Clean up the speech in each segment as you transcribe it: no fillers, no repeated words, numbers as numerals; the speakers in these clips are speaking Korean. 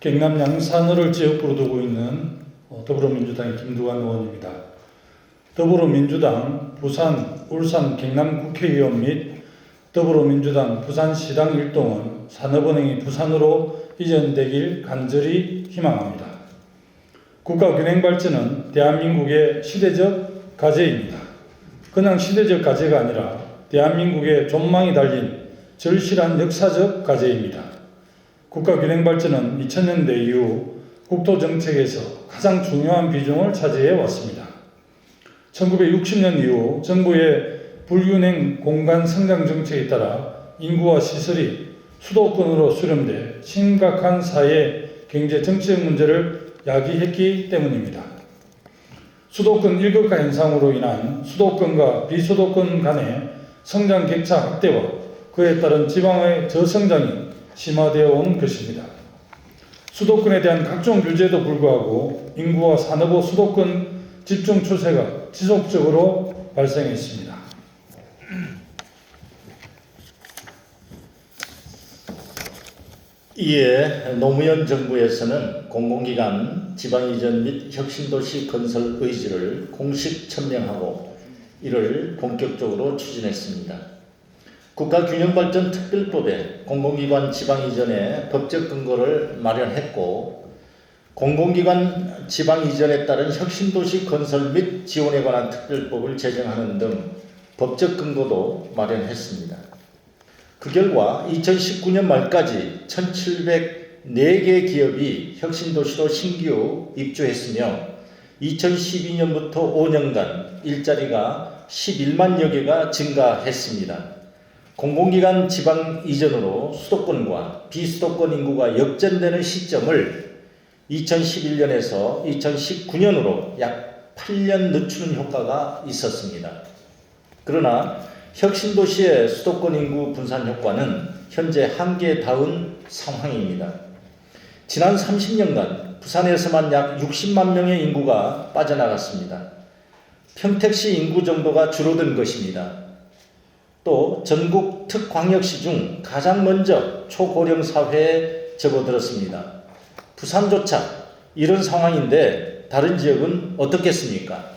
경남 양산을 지역구로 두고 있는 더불어민주당의 김두관 의원입니다. 더불어민주당 부산, 울산, 경남 국회의원 및 더불어민주당 부산시당 일동은 산업은행이 부산으로 이전되길 간절히 희망합니다. 국가균행발전은 대한민국의 시대적 과제입니다. 그냥 시대적 과제가 아니라 대한민국의 존망이 달린 절실한 역사적 과제입니다. 국가균행발전은 2000년대 이후 국토정책에서 가장 중요한 비중을 차지해 왔습니다. 1960년 이후 정부의 불균형 공간 성장 정책에 따라 인구와 시설이 수도권으로 수렴돼 심각한 사회, 경제, 정치적 문제를 야기했기 때문입니다. 수도권 일극화 현상으로 인한 수도권과 비수도권 간의 성장 격차 확대와 그에 따른 지방의 저성장이 심화되어 온 것입니다. 수도권에 대한 각종 규제도 불구하고 인구와 산업의 수도권 집중 추세가 지속적으로 발생했습니다. 이에 노무현 정부에서는 공공기관 지방이전 및 혁신도시 건설 의지를 공식 천명하고 이를 본격적으로 추진했습니다. 국가균형발전특별법에 공공기관 지방이전의 법적 근거를 마련했고 공공기관 지방이전에 따른 혁신도시 건설 및 지원에 관한 특별법을 제정하는 등 법적 근거도 마련했습니다. 그 결과 2019년 말까지 1,704개 기업이 혁신도시로 신규 입주했으며 2012년부터 5년간 일자리가 11만여 개가 증가했습니다. 공공기관 지방 이전으로 수도권과 비수도권 인구가 역전되는 시점을 2011년에서 2019년으로 약 8년 늦추는 효과가 있었습니다. 그러나 혁신도시의 수도권 인구 분산 효과는 현재 한계에 닿은 상황입니다. 지난 30년간 부산에서만 약 60만 명의 인구가 빠져나갔습니다. 평택시 인구 정도가 줄어든 것입니다. 또 전국 특광역시 중 가장 먼저 초고령 사회에 접어들었습니다. 부산조차 이런 상황인데 다른 지역은 어떻겠습니까?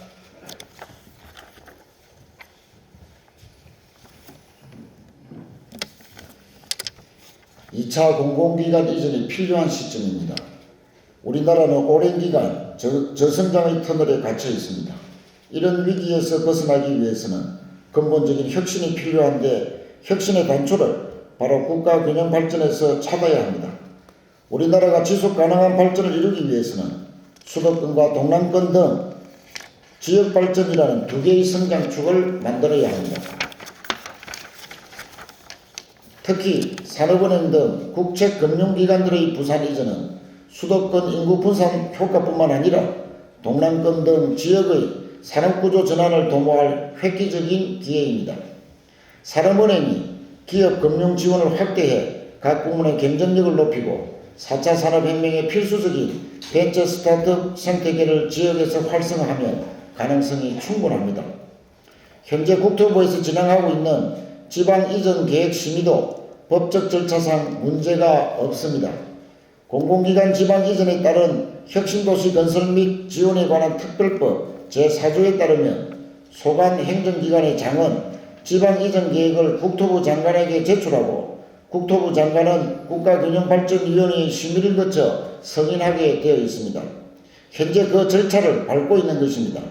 (2차) 공공기관 이전이 필요한 시점입니다. 우리나라는 오랜 기간 저성장의 터널에 갇혀 있습니다. 이런 위기에서 벗어나기 위해서는 근본적인 혁신이 필요한데 혁신의 단초를 바로 국가균형 발전에서 찾아야 합니다. 우리나라가 지속가능한 발전을 이루기 위해서는 수도권과 동남권 등 지역발전이라는 두 개의 성장축을 만들어야 합니다. 특히 산업은행 등 국책금융기관들의 부산 이전은 수도권 인구 분산 효과뿐만 아니라 동남권 등 지역의 산업구조 전환을 도모할 획기적인 기회입니다. 산업은행이 기업 금융 지원을 확대해 각 부문의 경쟁력을 높이고 4차 산업혁명의 필수적인 벤처 스타트업 생태계를 지역에서 활성화하면 가능성이 충분합니다. 현재 국토부에서 진행하고 있는 지방 이전 계획 심의도 법적 절차상 문제가 없습니다. 공공기관 지방 이전에 따른 혁신도시 건설 및 지원에 관한 특별법 제4조에 따르면 소관 행정기관의 장은 지방 이전 계획을 국토부 장관에게 제출하고 국토부 장관은 국가균형발전위원회의 심의를 거쳐 승인하게 되어 있습니다. 현재 그 절차를 밟고 있는 것입니다.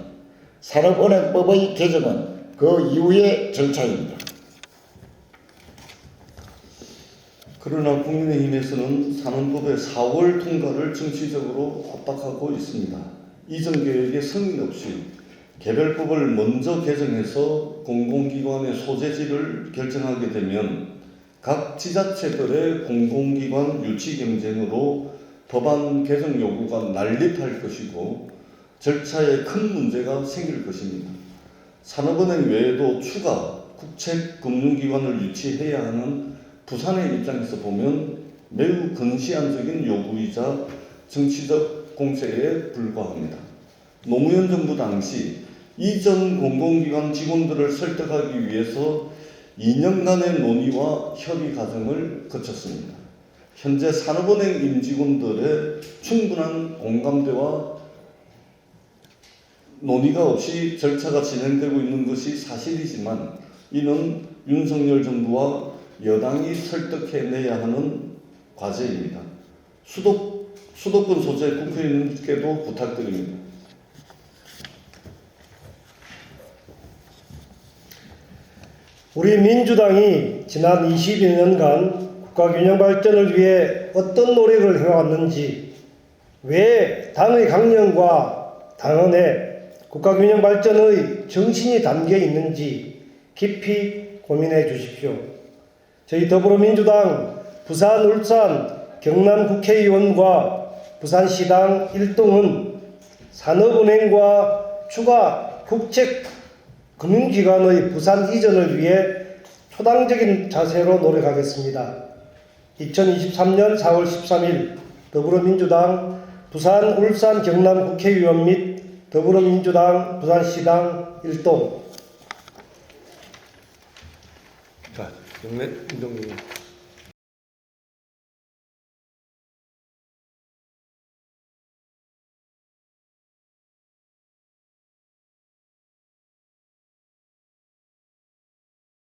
산업은행법의 개정은 그 이후의 절차입니다. 그러나 국민의힘에서는 산업법의 4월 통과를 정치적으로 압박하고 있습니다. 이전 계획의 승인 없이 개별법을 먼저 개정해서 공공기관의 소재지를 결정하게 되면 각 지자체들의 공공기관 유치 경쟁으로 법안 개정 요구가 난립할 것이고 절차에 큰 문제가 생길 것입니다. 산업은행 외에도 추가 국책금융기관을 유치해야 하는 부산의 입장에서 보면 매우 근시안적인 요구이자 정치적 공세에 불과합니다. 노무현 정부 당시 이전 공공기관 직원들을 설득하기 위해서 2년간의 논의와 협의 과정을 거쳤습니다. 현재 산업은행 임직원들의 충분한 공감대와 논의가 없이 절차가 진행되고 있는 것이 사실이지만 이는 윤석열 정부와 여당이 설득해내야 하는 과제입니다. 수도권 소재 국회의원님께도 부탁드립니다. 우리 민주당이 지난 22년간 국가균형 발전을 위해 어떤 노력을 해왔는지, 왜 당의 강령과 당헌에 국가균형 발전의 정신이 담겨 있는지 깊이 고민해 주십시오. 저희 더불어민주당 부산, 울산, 경남 국회의원과 부산시당 일동은 산업은행과 추가 국책 금융기관의 부산 이전을 위해 초당적인 자세로 노력하겠습니다. 2023년 4월 13일 더불어민주당 부산, 울산, 경남 국회의원 및 더불어민주당 부산시당 일동. 자, 영래 운동님.